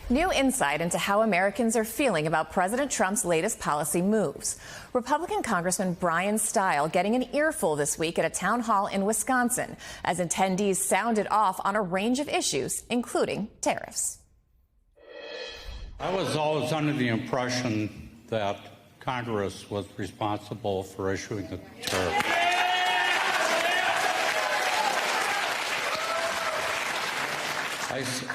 New insight into how Americans are feeling about President Trump's latest policy moves. Republican Congressman Brian Stile getting an earful this week at a town hall in Wisconsin as attendees sounded off on a range of issues, including tariffs. I was always under the impression that Congress was responsible for issuing the tariff.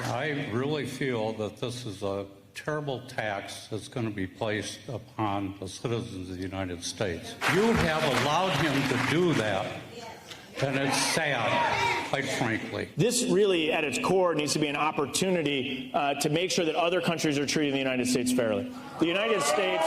I really feel that this is a terrible tax that's going to be placed upon the citizens of the United States. You have allowed him to do that, and it's sad, quite frankly. This really, at its core, needs to be an opportunity to make sure that other countries are treating the United States fairly. The United States...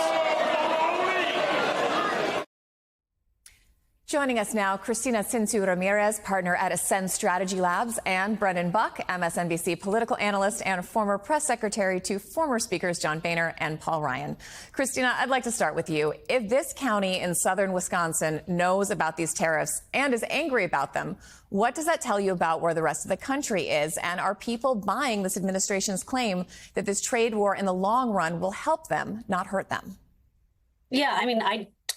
Joining us now, Cristina Cincu Ramirez, partner at Ascend Strategy Labs, and Brendan Buck, MSNBC political analyst and former press secretary to former speakers John Boehner and Paul Ryan. Cristina, I'd like to start with you. If this county in southern Wisconsin knows about these tariffs and is angry about them, what does that tell you about where the rest of the country is? And are people buying this administration's claim that this trade war in the long run will help them, not hurt them? Yeah, I mean,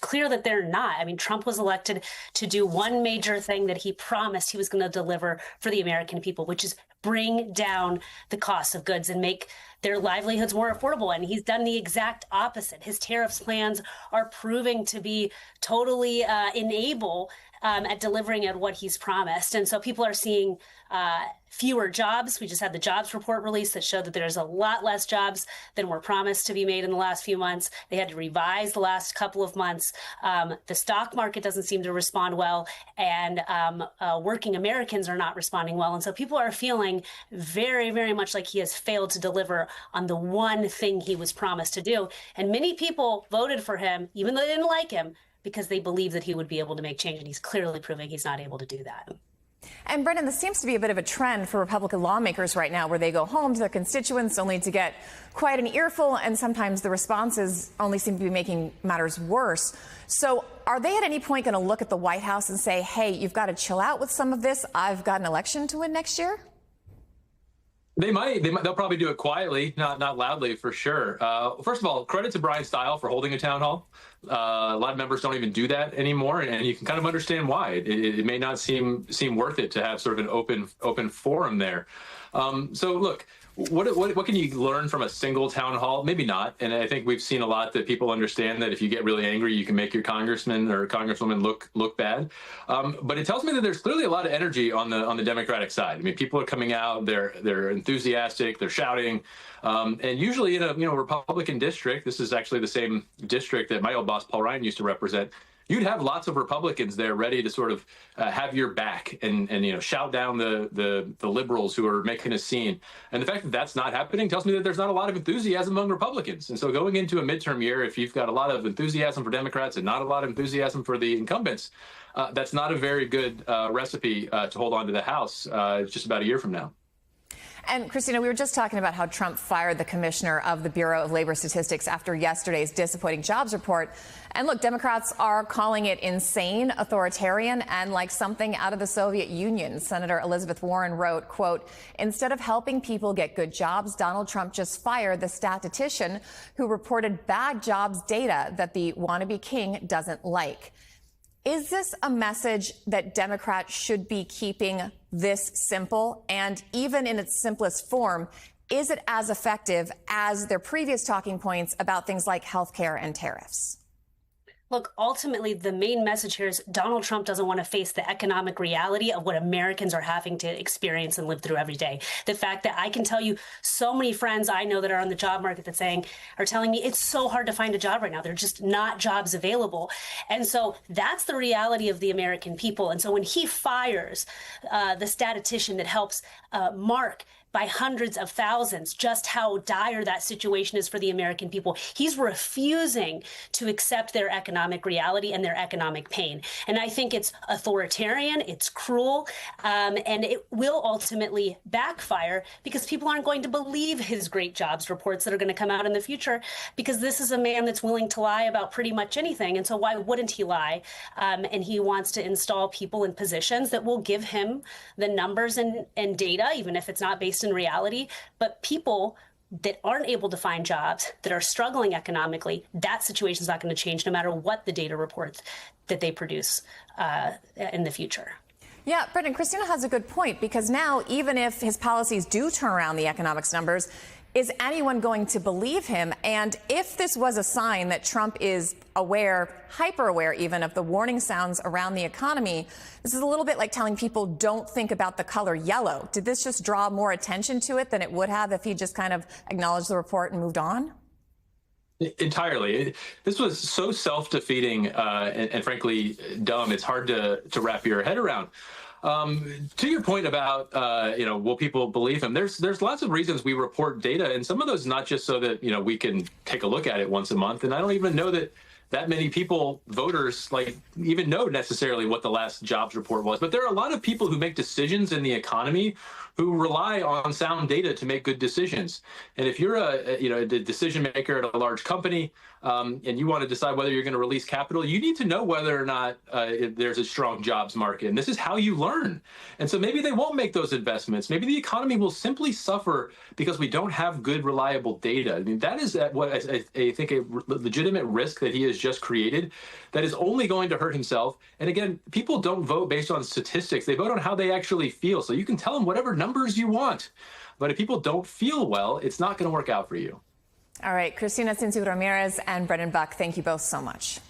clear that they're not. I mean, Trump was elected to do one major thing that he promised he was going to deliver for the American people, which is bring down the cost of goods and make their livelihoods more affordable. And he's done the exact opposite. His tariffs plans are proving to be totally unable at delivering at what he's promised. And so people are seeing fewer jobs. We just had the jobs report released that showed that there's a lot less jobs than were promised to be made in the last few months. They had to revise the last couple of months. The stock market doesn't seem to respond well, and working Americans are not responding well. And so people are feeling very, very much like he has failed to deliver on the one thing he was promised to do. And many people voted for him, even though they didn't like him, because they believe that he would be able to make change. And he's clearly proving he's not able to do that. And Brendan, this seems to be a bit of a trend for Republican lawmakers right now, where they go home to their constituents only to get quite an earful, and sometimes the responses only seem to be making matters worse. So are they at any point going to look at the White House and say, hey, you've got to chill out with some of this. I've got an election to win next year? They might. They'll probably do it quietly, not loudly, for sure. First of all, credit to Brian Stile for holding a town hall. A lot of members don't even do that anymore, and you can kind of understand why. It may not seem worth it to have sort of an open forum there. So look, what can you learn from a single town hall? Maybe not. And I think we've seen a lot that people understand that if you get really angry, you can make your congressman or congresswoman look bad. But it tells me that there's clearly a lot of energy on the Democratic side. I mean, people are coming out, they're enthusiastic, they're shouting. And usually in a Republican district, this is actually the same district that my old boss Paul Ryan used to represent, you'd have lots of Republicans there ready to sort of have your back and shout down the liberals who are making a scene. And the fact that that's not happening tells me that there's not a lot of enthusiasm among Republicans. And so going into a midterm year, if you've got a lot of enthusiasm for Democrats and not a lot of enthusiasm for the incumbents, that's not a very good recipe to hold on to the House just about a year from now. And Cristina, we were just talking about how Trump fired the commissioner of the Bureau of Labor Statistics after yesterday's disappointing jobs report. And look, Democrats are calling it insane, authoritarian, and like something out of the Soviet Union. Senator Elizabeth Warren wrote, quote, instead of helping people get good jobs, Donald Trump just fired the statistician who reported bad jobs data that the wannabe king doesn't like. Is this a message that Democrats should be keeping this simple? And even in its simplest form, is it as effective as their previous talking points about things like health care and tariffs? Look, ultimately, the main message here is Donald Trump doesn't want to face the economic reality of what Americans are having to experience and live through every day. The fact that I can tell you so many friends I know that are on the job market that are telling me it's so hard to find a job right now. There are just not jobs available. And so that's the reality of the American people. And so when he fires the statistician that helps mark by hundreds of thousands just how dire that situation is for the American people. He's refusing to accept their economic reality and their economic pain. And I think it's authoritarian, it's cruel, and it will ultimately backfire because people aren't going to believe his great jobs reports that are going to come out in the future, because this is a man that's willing to lie about pretty much anything. And so why wouldn't he lie? And he wants to install people in positions that will give him the numbers and data, even if it's not based in reality. But people that aren't able to find jobs, that are struggling economically, that situation is not going to change no matter what the data reports that they produce in the future. Yeah, Brendan, Christina has a good point, because now, even if his policies do turn around the economics numbers, is anyone going to believe him? And if this was a sign that Trump is aware, hyper aware even, of the warning sounds around the economy, this is a little bit like telling people don't think about the color yellow. Did this just draw more attention to it than it would have if he just kind of acknowledged the report and moved on? Entirely. This was so self-defeating and frankly dumb. It's hard to wrap your head around. To your point about, will people believe him? There's lots of reasons we report data, and some of those not just so that, we can take a look at it once a month. And I don't even know that many people, voters, even know necessarily what the last jobs report was. But there are a lot of people who make decisions in the economy who rely on sound data to make good decisions. And if you're a decision maker at a large company, and you want to decide whether you're going to release capital, you need to know whether or not there's a strong jobs market. And this is how you learn. And so maybe they won't make those investments. Maybe the economy will simply suffer because we don't have good, reliable data. I mean, that is what I think a legitimate risk that he has just created that is only going to hurt himself. And again, people don't vote based on statistics. They vote on how they actually feel. So you can tell them whatever numbers you want. But if people don't feel well, it's not going to work out for you. All right, Cristina Cincy Ramirez and Brendan Buck, thank you both so much.